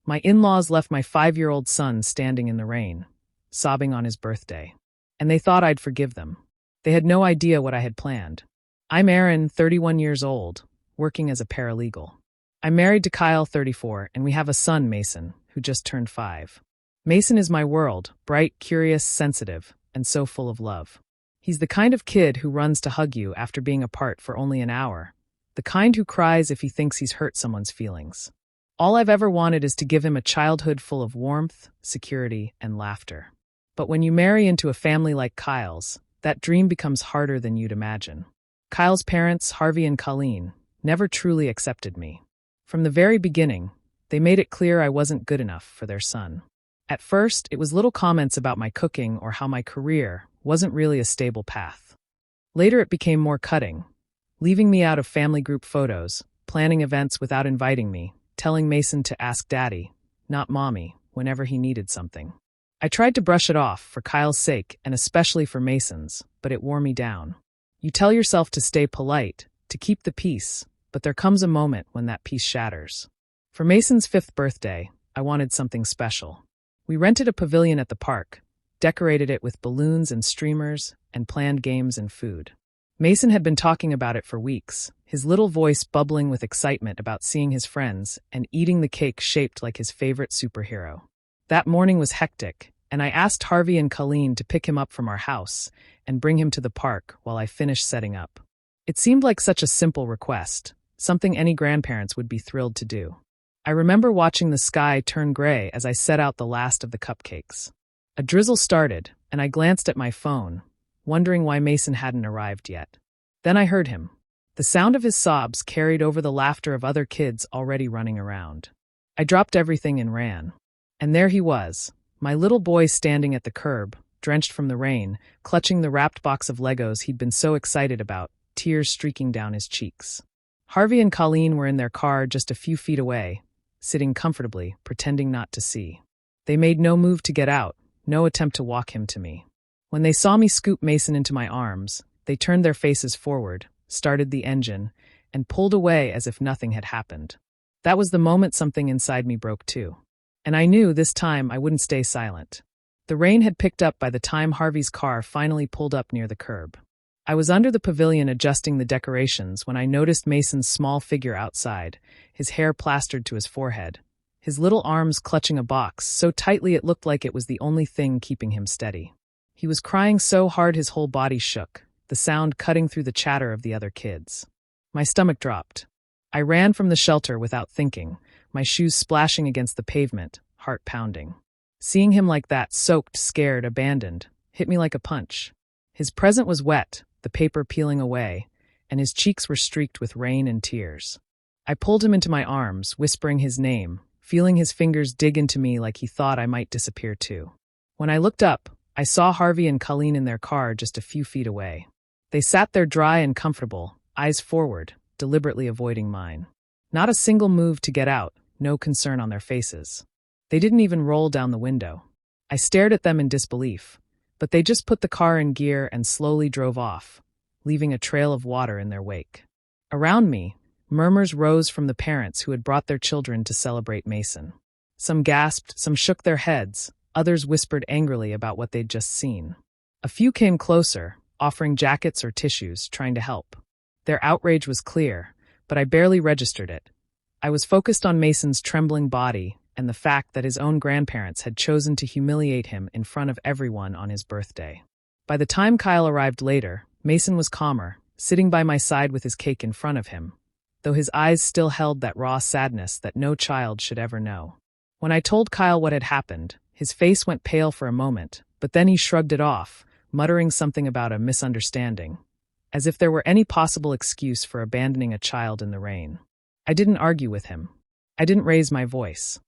My in-laws left my 5-year-old son standing in the rain, sobbing on his birthday. And they thought I'd forgive them. They had no idea what I had planned. I'm Erin, 31 years old, working as a paralegal. I'm married to Kyle, 34, and we have a son, Mason, who just turned 5. Mason is my world, bright, curious, sensitive, and so full of love. He's the kind of kid who runs to hug you after being apart for only an hour, the kind who cries if he thinks he's hurt someone's feelings. All I've ever wanted is to give him a childhood full of warmth, security, and laughter. But when you marry into a family like Kyle's, that dream becomes harder than you'd imagine. Kyle's parents, Harvey and Colleen, never truly accepted me. From the very beginning, they made it clear I wasn't good enough for their son. At first, it was little comments about my cooking or how my career wasn't really a stable path. Later it became more cutting, leaving me out of family group photos, planning events without inviting me, telling Mason to ask Daddy, not Mommy, whenever he needed something. I tried to brush it off for Kyle's sake and especially for Mason's, but it wore me down. You tell yourself to stay polite, to keep the peace, but there comes a moment when that peace shatters. For Mason's 5th birthday, I wanted something special. We rented a pavilion at the park, decorated it with balloons and streamers, and planned games and food. Mason had been talking about it for weeks, his little voice bubbling with excitement about seeing his friends and eating the cake shaped like his favorite superhero. That morning was hectic, and I asked Harvey and Colleen to pick him up from our house and bring him to the park while I finished setting up. It seemed like such a simple request, something any grandparents would be thrilled to do. I remember watching the sky turn gray as I set out the last of the cupcakes. A drizzle started, and I glanced at my phone, wondering why Mason hadn't arrived yet. Then I heard him. The sound of his sobs carried over the laughter of other kids already running around. I dropped everything and ran. And there he was, my little boy standing at the curb, drenched from the rain, clutching the wrapped box of Legos he'd been so excited about, tears streaking down his cheeks. Harvey and Colleen were in their car just a few feet away, sitting comfortably, pretending not to see. They made no move to get out, no attempt to walk him to me. When they saw me scoop Mason into my arms, they turned their faces forward, started the engine, and pulled away as if nothing had happened. That was the moment something inside me broke too. And I knew this time I wouldn't stay silent. The rain had picked up by the time Harvey's car finally pulled up near the curb. I was under the pavilion adjusting the decorations when I noticed Mason's small figure outside, his hair plastered to his forehead, his little arms clutching a box so tightly it looked like it was the only thing keeping him steady. He was crying so hard his whole body shook, the sound cutting through the chatter of the other kids. My stomach dropped. I ran from the shelter without thinking, my shoes splashing against the pavement, heart pounding. Seeing him like that, soaked, scared, abandoned, hit me like a punch. His present was wet, the paper peeling away, and his cheeks were streaked with rain and tears. I pulled him into my arms, whispering his name, feeling his fingers dig into me like he thought I might disappear too. When I looked up, I saw Harvey and Colleen in their car just a few feet away. They sat there dry and comfortable, eyes forward, deliberately avoiding mine. Not a single move to get out, no concern on their faces. They didn't even roll down the window. I stared at them in disbelief, but they just put the car in gear and slowly drove off, leaving a trail of water in their wake. Around me, murmurs rose from the parents who had brought their children to celebrate Mason. Some gasped, some shook their heads, others whispered angrily about what they'd just seen. A few came closer, offering jackets or tissues, trying to help. Their outrage was clear, but I barely registered it. I was focused on Mason's trembling body and the fact that his own grandparents had chosen to humiliate him in front of everyone on his birthday. By the time Kyle arrived later, Mason was calmer, sitting by my side with his cake in front of him, though his eyes still held that raw sadness that no child should ever know. When I told Kyle what had happened, his face went pale for a moment, but then he shrugged it off, muttering something about a misunderstanding, as if there were any possible excuse for abandoning a child in the rain. I didn't argue with him. I didn't raise my voice.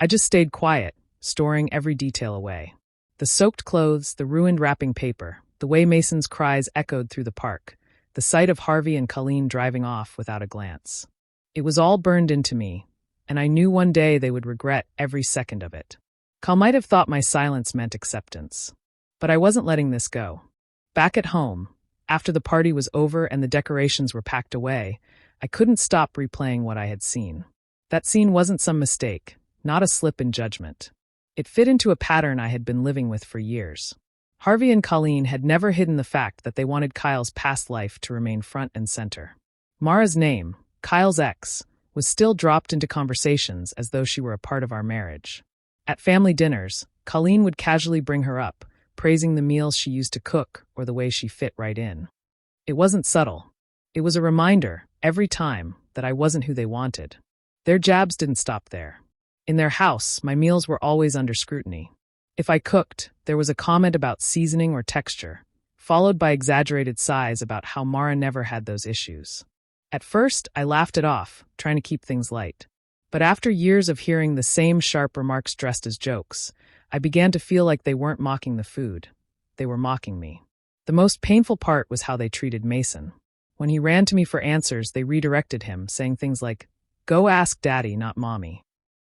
I just stayed quiet, storing every detail away. The soaked clothes, the ruined wrapping paper, the way Mason's cries echoed through the park, the sight of Harvey and Colleen driving off without a glance. It was all burned into me, and I knew one day they would regret every second of it. Kyle might have thought my silence meant acceptance, but I wasn't letting this go. Back at home, after the party was over and the decorations were packed away, I couldn't stop replaying what I had seen. That scene wasn't some mistake, not a slip in judgment. It fit into a pattern I had been living with for years. Harvey and Colleen had never hidden the fact that they wanted Kyle's past life to remain front and center. Mara's name, Kyle's ex, was still dropped into conversations as though she were a part of our marriage. At family dinners, Colleen would casually bring her up, praising the meals she used to cook or the way she fit right in. It wasn't subtle. It was a reminder, every time, that I wasn't who they wanted. Their jabs didn't stop there. In their house, my meals were always under scrutiny. If I cooked, there was a comment about seasoning or texture, followed by exaggerated sighs about how Mara never had those issues. At first, I laughed it off, trying to keep things light. But after years of hearing the same sharp remarks dressed as jokes, I began to feel like they weren't mocking the food. They were mocking me. The most painful part was how they treated Mason. When he ran to me for answers, they redirected him, saying things like, "Go ask Daddy, not Mommy."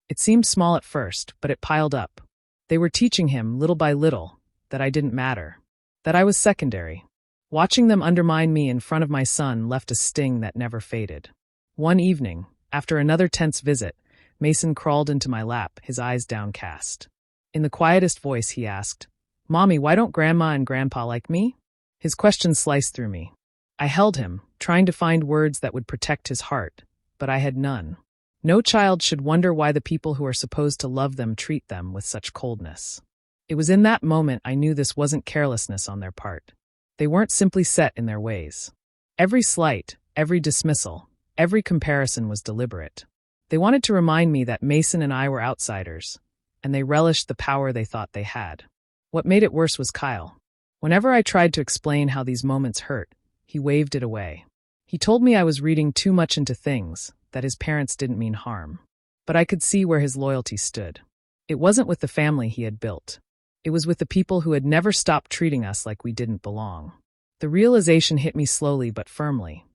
It seemed small at first, but it piled up. They were teaching him, little by little, that I didn't matter, that I was secondary. Watching them undermine me in front of my son left a sting that never faded. One evening, after another tense visit, Mason crawled into my lap, his eyes downcast. In the quietest voice, he asked, "Mommy, why don't Grandma and Grandpa like me?" His question sliced through me. I held him, trying to find words that would protect his heart, but I had none. No child should wonder why the people who are supposed to love them treat them with such coldness. It was in that moment I knew this wasn't carelessness on their part. They weren't simply set in their ways. Every slight, every dismissal, every comparison was deliberate. They wanted to remind me that Mason and I were outsiders, and they relished the power they thought they had. What made it worse was Kyle. Whenever I tried to explain how these moments hurt, he waved it away. He told me I was reading too much into things, that his parents didn't mean harm. But I could see where his loyalty stood. It wasn't with the family he had built. It was with the people who had never stopped treating us like we didn't belong. The realization hit me slowly but firmly.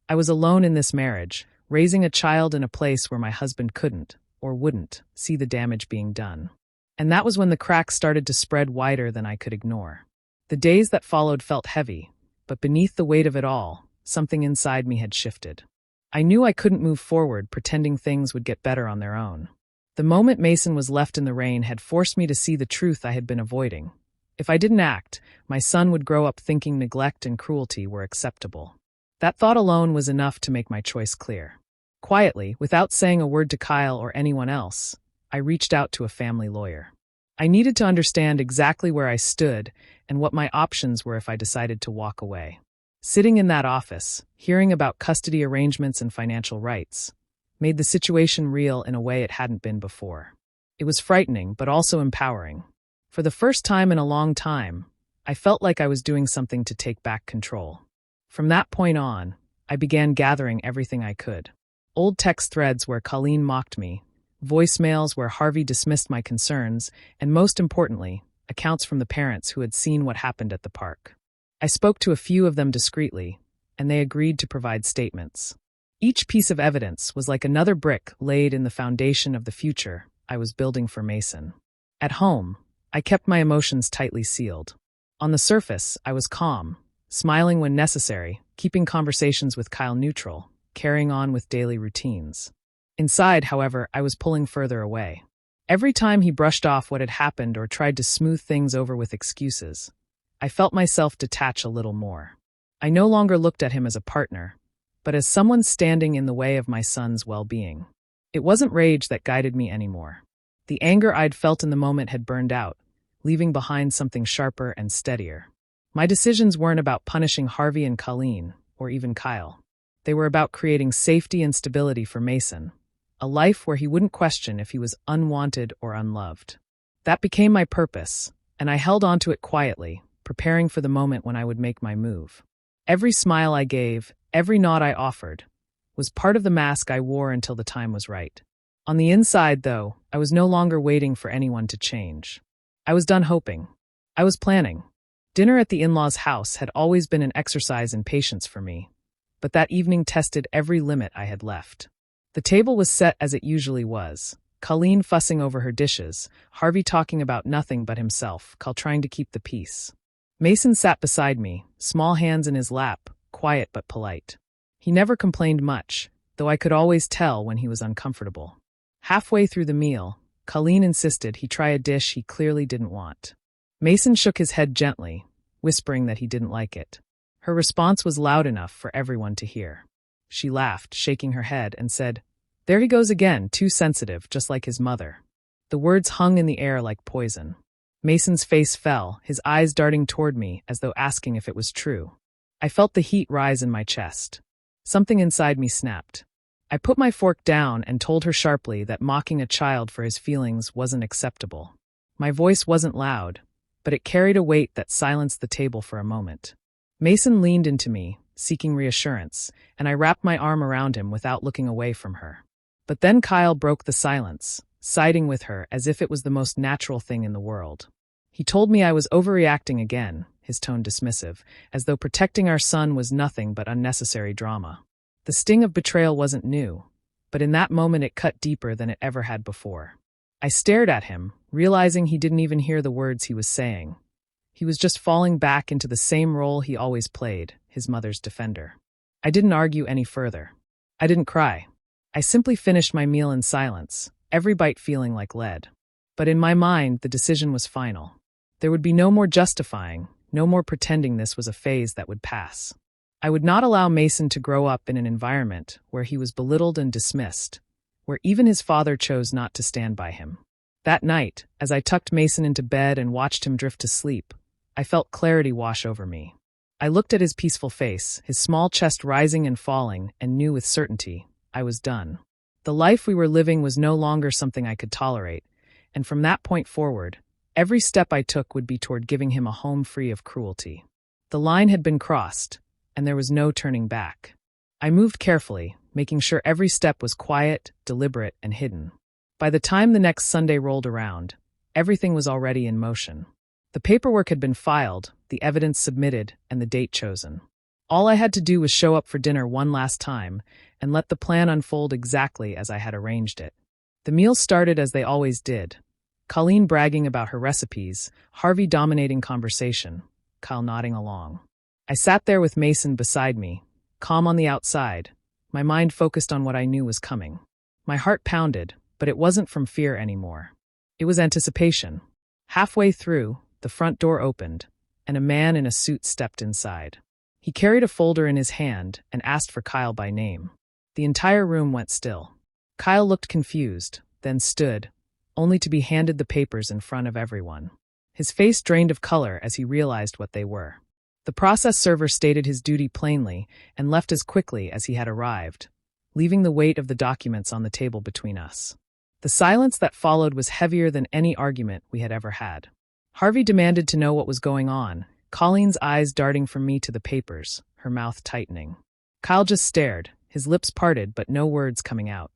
I was alone in this marriage, raising a child in a place where my husband couldn't, or wouldn't, see the damage being done. And that was when the cracks started to spread wider than I could ignore. The days that followed felt heavy, but beneath the weight of it all, something inside me had shifted. I knew I couldn't move forward pretending things would get better on their own. The moment Mason was left in the rain had forced me to see the truth I had been avoiding. If I didn't act, my son would grow up thinking neglect and cruelty were acceptable. That thought alone was enough to make my choice clear. Quietly, without saying a word to Kyle or anyone else, I reached out to a family lawyer. I needed to understand exactly where I stood and what my options were if I decided to walk away. Sitting in that office, hearing about custody arrangements and financial rights, made the situation real in a way it hadn't been before. It was frightening, but also empowering. For the first time in a long time, I felt like I was doing something to take back control. From that point on, I began gathering everything I could. Old text threads where Colleen mocked me, voicemails where Harvey dismissed my concerns, and most importantly, accounts from the parents who had seen what happened at the park. I spoke to a few of them discreetly, and they agreed to provide statements. Each piece of evidence was like another brick laid in the foundation of the future I was building for Mason. At home, I kept my emotions tightly sealed. On the surface, I was calm, smiling when necessary, keeping conversations with Kyle neutral, carrying on with daily routines. Inside, however, I was pulling further away. Every time he brushed off what had happened or tried to smooth things over with excuses, I felt myself detach a little more. I no longer looked at him as a partner, but as someone standing in the way of my son's well-being. It wasn't rage that guided me anymore. The anger I'd felt in the moment had burned out, leaving behind something sharper and steadier. My decisions weren't about punishing Harvey and Colleen, or even Kyle. They were about creating safety and stability for Mason, a life where he wouldn't question if he was unwanted or unloved. That became my purpose, and I held on to it quietly, preparing for the moment when I would make my move. Every smile I gave, every nod I offered, was part of the mask I wore until the time was right. On the inside, though, I was no longer waiting for anyone to change. I was done hoping. I was planning. Dinner at the in-laws' house had always been an exercise in patience for me, but that evening tested every limit I had left. The table was set as it usually was, Colleen fussing over her dishes, Harvey talking about nothing but himself, Kyle trying to keep the peace. Mason sat beside me, small hands in his lap, quiet but polite. He never complained much, though I could always tell when he was uncomfortable. Halfway through the meal, Colleen insisted he try a dish he clearly didn't want. Mason shook his head gently, whispering that he didn't like it. Her response was loud enough for everyone to hear. She laughed, shaking her head, and said, "There he goes again, too sensitive, just like his mother." The words hung in the air like poison. Mason's face fell, his eyes darting toward me as though asking if it was true. I felt the heat rise in my chest. Something inside me snapped. I put my fork down and told her sharply that mocking a child for his feelings wasn't acceptable. My voice wasn't loud, but it carried a weight that silenced the table for a moment. Mason leaned into me, seeking reassurance, and I wrapped my arm around him without looking away from her. But then Kyle broke the silence, siding with her as if it was the most natural thing in the world. He told me I was overreacting again, his tone dismissive, as though protecting our son was nothing but unnecessary drama. The sting of betrayal wasn't new, but in that moment it cut deeper than it ever had before. I stared at him, realizing he didn't even hear the words he was saying. He was just falling back into the same role he always played, his mother's defender. I didn't argue any further. I didn't cry. I simply finished my meal in silence, every bite feeling like lead. But in my mind, the decision was final. There would be no more justifying, no more pretending this was a phase that would pass. I would not allow Mason to grow up in an environment where he was belittled and dismissed, where even his father chose not to stand by him. That night, as I tucked Mason into bed and watched him drift to sleep, I felt clarity wash over me. I looked at his peaceful face, his small chest rising and falling, and knew with certainty I was done. The life we were living was no longer something I could tolerate, and from that point forward, every step I took would be toward giving him a home free of cruelty. The line had been crossed, and there was no turning back. I moved carefully, making sure every step was quiet, deliberate, and hidden. By the time the next Sunday rolled around, everything was already in motion. The paperwork had been filed, the evidence submitted, and the date chosen. All I had to do was show up for dinner one last time and let the plan unfold exactly as I had arranged it. The meals started as they always did. Colleen bragging about her recipes, Harvey dominating conversation, Kyle nodding along. I sat there with Mason beside me, calm on the outside, my mind focused on what I knew was coming. My heart pounded, but it wasn't from fear anymore. It was anticipation. Halfway through, the front door opened, and a man in a suit stepped inside. He carried a folder in his hand and asked for Kyle by name. The entire room went still. Kyle looked confused, then stood, only to be handed the papers in front of everyone. His face drained of color as he realized what they were. The process server stated his duty plainly and left as quickly as he had arrived, leaving the weight of the documents on the table between us. The silence that followed was heavier than any argument we had ever had. Harvey demanded to know what was going on, Colleen's eyes darting from me to the papers, her mouth tightening. Kyle just stared, his lips parted but no words coming out.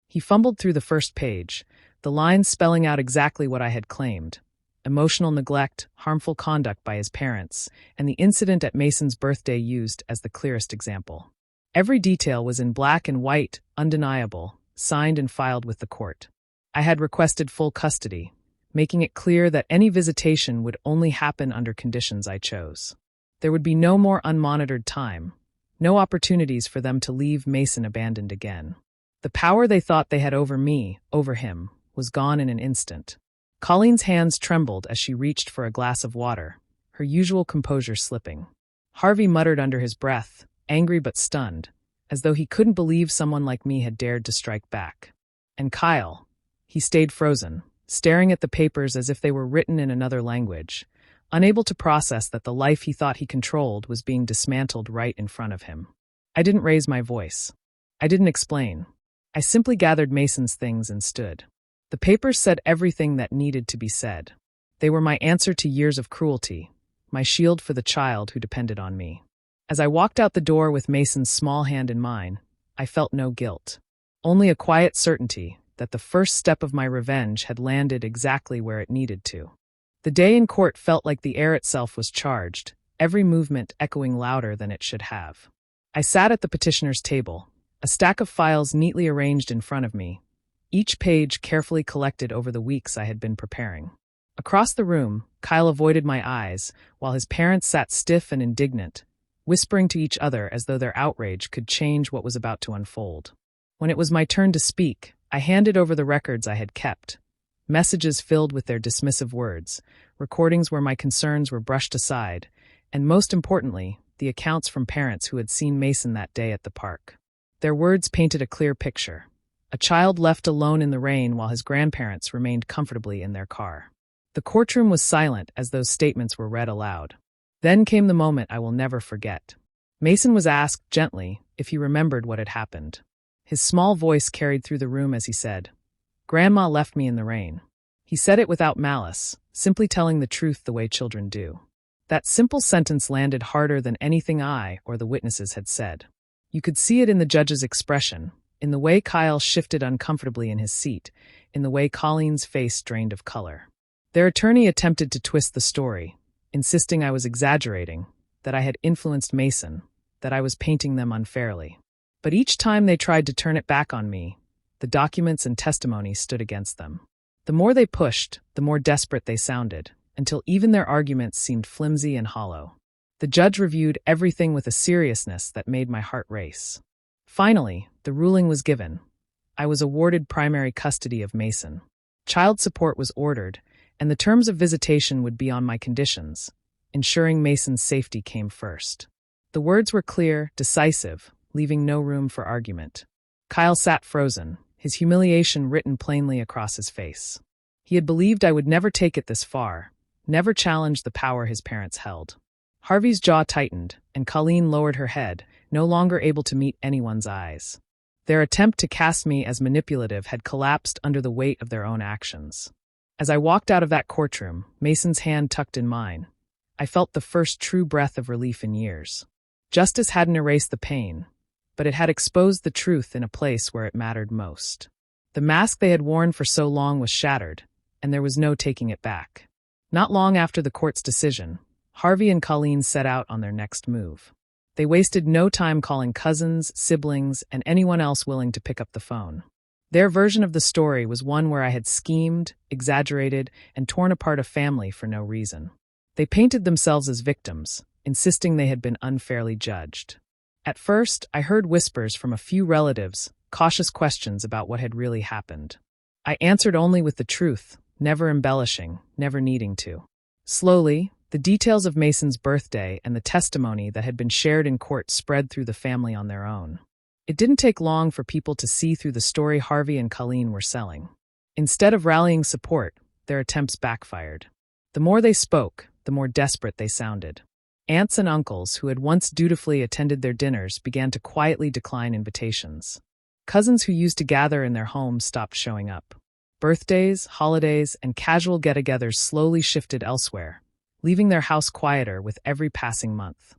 He fumbled through the first page, the lines spelling out exactly what I had claimed: emotional neglect, harmful conduct by his parents, and the incident at Mason's birthday used as the clearest example. Every detail was in black and white, undeniable, signed and filed with the court. I had requested full custody, making it clear that any visitation would only happen under conditions I chose. There would be no more unmonitored time, no opportunities for them to leave Mason abandoned again. The power they thought they had over me, over him, was gone in an instant. Colleen's hands trembled as she reached for a glass of water, her usual composure slipping. Harvey muttered under his breath, angry but stunned, as though he couldn't believe someone like me had dared to strike back. And Kyle, he stayed frozen, staring at the papers as if they were written in another language, unable to process that the life he thought he controlled was being dismantled right in front of him. I didn't raise my voice. I didn't explain. I simply gathered Mason's things and stood. The papers said everything that needed to be said. They were my answer to years of cruelty, my shield for the child who depended on me. As I walked out the door with Mason's small hand in mine, I felt no guilt, only a quiet certainty that the first step of my revenge had landed exactly where it needed to. The day in court felt like the air itself was charged, every movement echoing louder than it should have. I sat at the petitioner's table, a stack of files neatly arranged in front of me, each page carefully collected over the weeks I had been preparing. Across the room, Kyle avoided my eyes, while his parents sat stiff and indignant, whispering to each other as though their outrage could change what was about to unfold. When it was my turn to speak, I handed over the records I had kept, messages filled with their dismissive words, recordings where my concerns were brushed aside, and most importantly, the accounts from parents who had seen Mason that day at the park. Their words painted a clear picture. A child left alone in the rain while his grandparents remained comfortably in their car. The courtroom was silent as those statements were read aloud. Then came the moment I will never forget. Mason was asked gently if he remembered what had happened. His small voice carried through the room as he said, "Grandma left me in the rain." He said it without malice, simply telling the truth the way children do. That simple sentence landed harder than anything I or the witnesses had said. You could see it in the judge's expression, in the way Kyle shifted uncomfortably in his seat, in the way Colleen's face drained of color. Their attorney attempted to twist the story, insisting I was exaggerating, that I had influenced Mason, that I was painting them unfairly. But each time they tried to turn it back on me, the documents and testimony stood against them. The more they pushed, the more desperate they sounded, until even their arguments seemed flimsy and hollow. The judge reviewed everything with a seriousness that made my heart race. Finally, the ruling was given. I was awarded primary custody of Mason. Child support was ordered, and the terms of visitation would be on my conditions. Ensuring Mason's safety came first. The words were clear, decisive, leaving no room for argument. Kyle sat frozen, his humiliation written plainly across his face. He had believed I would never take it this far, never challenge the power his parents held. Harvey's jaw tightened, and Colleen lowered her head, no longer able to meet anyone's eyes. Their attempt to cast me as manipulative had collapsed under the weight of their own actions. As I walked out of that courtroom, Mason's hand tucked in mine, I felt the first true breath of relief in years. Justice hadn't erased the pain, but it had exposed the truth in a place where it mattered most. The mask they had worn for so long was shattered, and there was no taking it back. Not long after the court's decision, Harvey and Colleen set out on their next move. They wasted no time calling cousins, siblings, and anyone else willing to pick up the phone. Their version of the story was one where I had schemed, exaggerated, and torn apart a family for no reason. They painted themselves as victims, insisting they had been unfairly judged. At first, I heard whispers from a few relatives, cautious questions about what had really happened. I answered only with the truth, never embellishing, never needing to. Slowly, the details of Mason's birthday and the testimony that had been shared in court spread through the family on their own. It didn't take long for people to see through the story Harvey and Colleen were selling. Instead of rallying support, their attempts backfired. The more they spoke, the more desperate they sounded. Aunts and uncles who had once dutifully attended their dinners began to quietly decline invitations. Cousins who used to gather in their homes stopped showing up. Birthdays, holidays, and casual get-togethers slowly shifted elsewhere, leaving their house quieter with every passing month.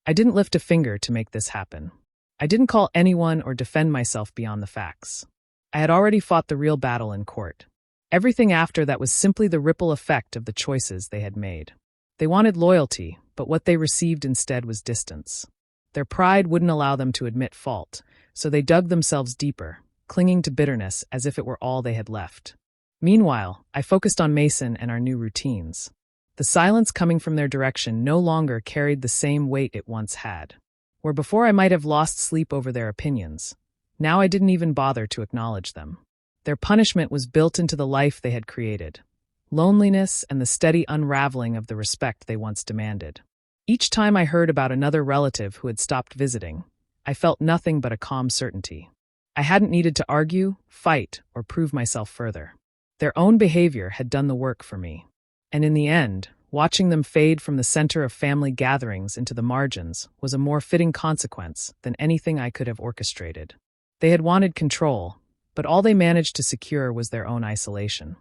I didn't lift a finger to make this happen. I didn't call anyone or defend myself beyond the facts. I had already fought the real battle in court. Everything after that was simply the ripple effect of the choices they had made. They wanted loyalty, but what they received instead was distance. Their pride wouldn't allow them to admit fault, so they dug themselves deeper, clinging to bitterness as if it were all they had left. Meanwhile, I focused on Mason and our new routines. The silence coming from their direction no longer carried the same weight it once had. Where before I might have lost sleep over their opinions, now I didn't even bother to acknowledge them. Their punishment was built into the life they had created. Loneliness and the steady unraveling of the respect they once demanded. Each time I heard about another relative who had stopped visiting, I felt nothing but a calm certainty. I hadn't needed to argue, fight, or prove myself further. Their own behavior had done the work for me. And in the end, watching them fade from the center of family gatherings into the margins was a more fitting consequence than anything I could have orchestrated. They had wanted control, but all they managed to secure was their own isolation.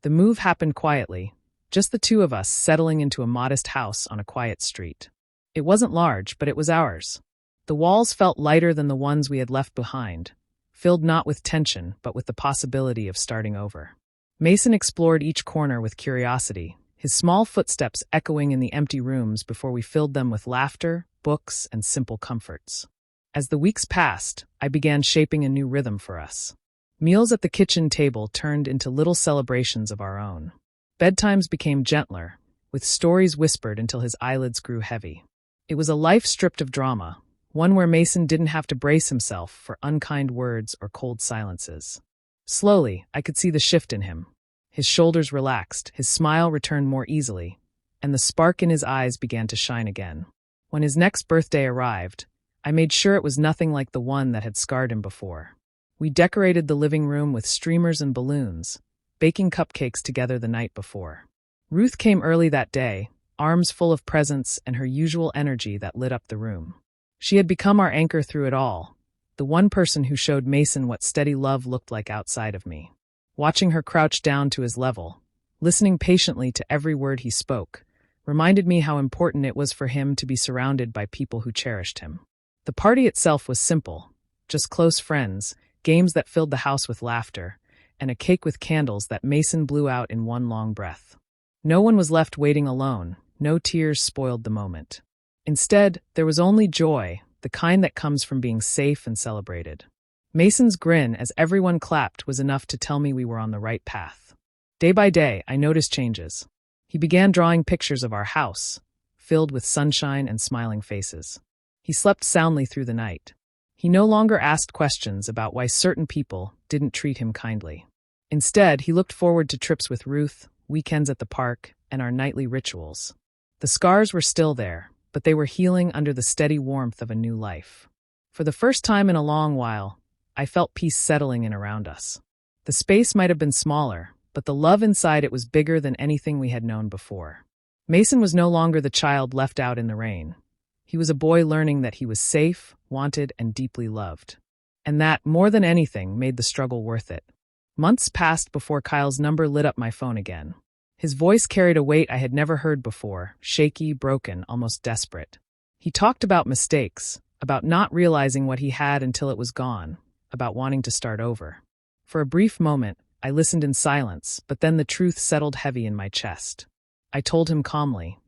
The move happened quietly, just the two of us settling into a modest house on a quiet street. It wasn't large, but it was ours. The walls felt lighter than the ones we had left behind, filled not with tension, but with the possibility of starting over. Mason explored each corner with curiosity, his small footsteps echoing in the empty rooms before we filled them with laughter, books, and simple comforts. As the weeks passed, I began shaping a new rhythm for us. Meals at the kitchen table turned into little celebrations of our own. Bedtimes became gentler, with stories whispered until his eyelids grew heavy. It was a life stripped of drama, one where Mason didn't have to brace himself for unkind words or cold silences. Slowly, I could see the shift in him. His shoulders relaxed, his smile returned more easily, and the spark in his eyes began to shine again. When his next birthday arrived, I made sure it was nothing like the one that had scarred him before. We decorated the living room with streamers and balloons, baking cupcakes together the night before. Ruth came early that day, arms full of presents and her usual energy that lit up the room. She had become our anchor through it all, the one person who showed Mason what steady love looked like outside of me. Watching her crouch down to his level, listening patiently to every word he spoke, reminded me how important it was for him to be surrounded by people who cherished him. The party itself was simple, just close friends, games that filled the house with laughter, and a cake with candles that Mason blew out in one long breath. No one was left waiting alone, no tears spoiled the moment. Instead, there was only joy, the kind that comes from being safe and celebrated. Mason's grin as everyone clapped was enough to tell me we were on the right path. Day by day, I noticed changes. He began drawing pictures of our house, filled with sunshine and smiling faces. He slept soundly through the night. He no longer asked questions about why certain people didn't treat him kindly. Instead, he looked forward to trips with Ruth, weekends at the park, and our nightly rituals. The scars were still there, but they were healing under the steady warmth of a new life. For the first time in a long while, I felt peace settling in around us. The space might have been smaller, but the love inside it was bigger than anything we had known before. Mason was no longer the child left out in the rain. He was a boy learning that he was safe, wanted, and deeply loved. And that, more than anything, made the struggle worth it. Months passed before Kyle's number lit up my phone again. His voice carried a weight I had never heard before, shaky, broken, almost desperate. He talked about mistakes, about not realizing what he had until it was gone, about wanting to start over. For a brief moment, I listened in silence, but then the truth settled heavy in my chest. I told him calmly.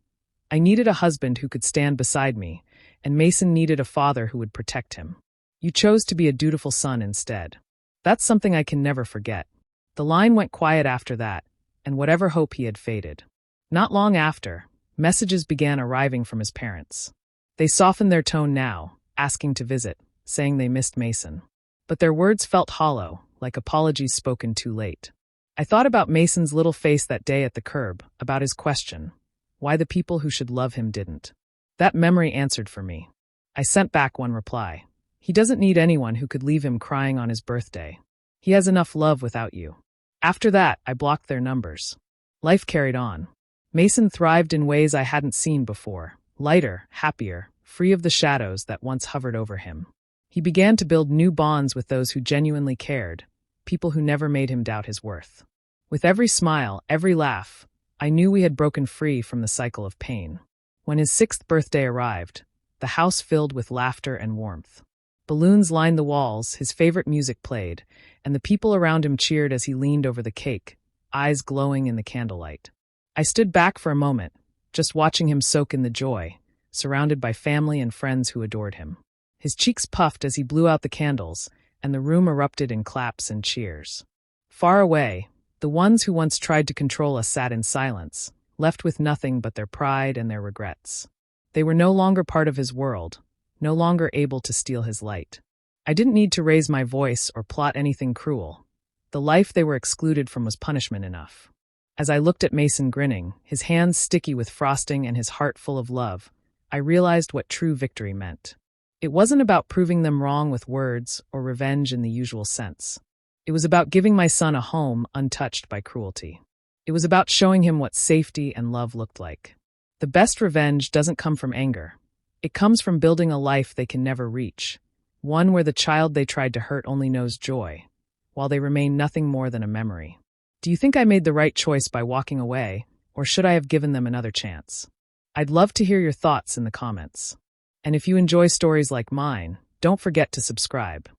I needed a husband who could stand beside me, and Mason needed a father who would protect him. You chose to be a dutiful son instead. That's something I can never forget. The line went quiet after that, and whatever hope he had faded. Not long after, messages began arriving from his parents. They softened their tone now, asking to visit, saying they missed Mason. But their words felt hollow, like apologies spoken too late. I thought about Mason's little face that day at the curb, about his question, why the people who should love him didn't. That memory answered for me. I sent back one reply. He doesn't need anyone who could leave him crying on his birthday. He has enough love without you. After that, I blocked their numbers. Life carried on. Mason thrived in ways I hadn't seen before, lighter, happier, free of the shadows that once hovered over him. He began to build new bonds with those who genuinely cared, people who never made him doubt his worth. With every smile, every laugh, I knew we had broken free from the cycle of pain. When his 6th birthday arrived, the house filled with laughter and warmth. Balloons lined the walls, his favorite music played, and the people around him cheered as he leaned over the cake, eyes glowing in the candlelight. I stood back for a moment, just watching him soak in the joy, surrounded by family and friends who adored him. His cheeks puffed as he blew out the candles, and the room erupted in claps and cheers. Far away, the ones who once tried to control us sat in silence, left with nothing but their pride and their regrets. They were no longer part of his world, no longer able to steal his light. I didn't need to raise my voice or plot anything cruel. The life they were excluded from was punishment enough. As I looked at Mason grinning, his hands sticky with frosting and his heart full of love, I realized what true victory meant. It wasn't about proving them wrong with words or revenge in the usual sense. It was about giving my son a home untouched by cruelty. It was about showing him what safety and love looked like. The best revenge doesn't come from anger. It comes from building a life they can never reach, one where the child they tried to hurt only knows joy, while they remain nothing more than a memory. Do you think I made the right choice by walking away, or should I have given them another chance? I'd love to hear your thoughts in the comments. And if you enjoy stories like mine, don't forget to subscribe.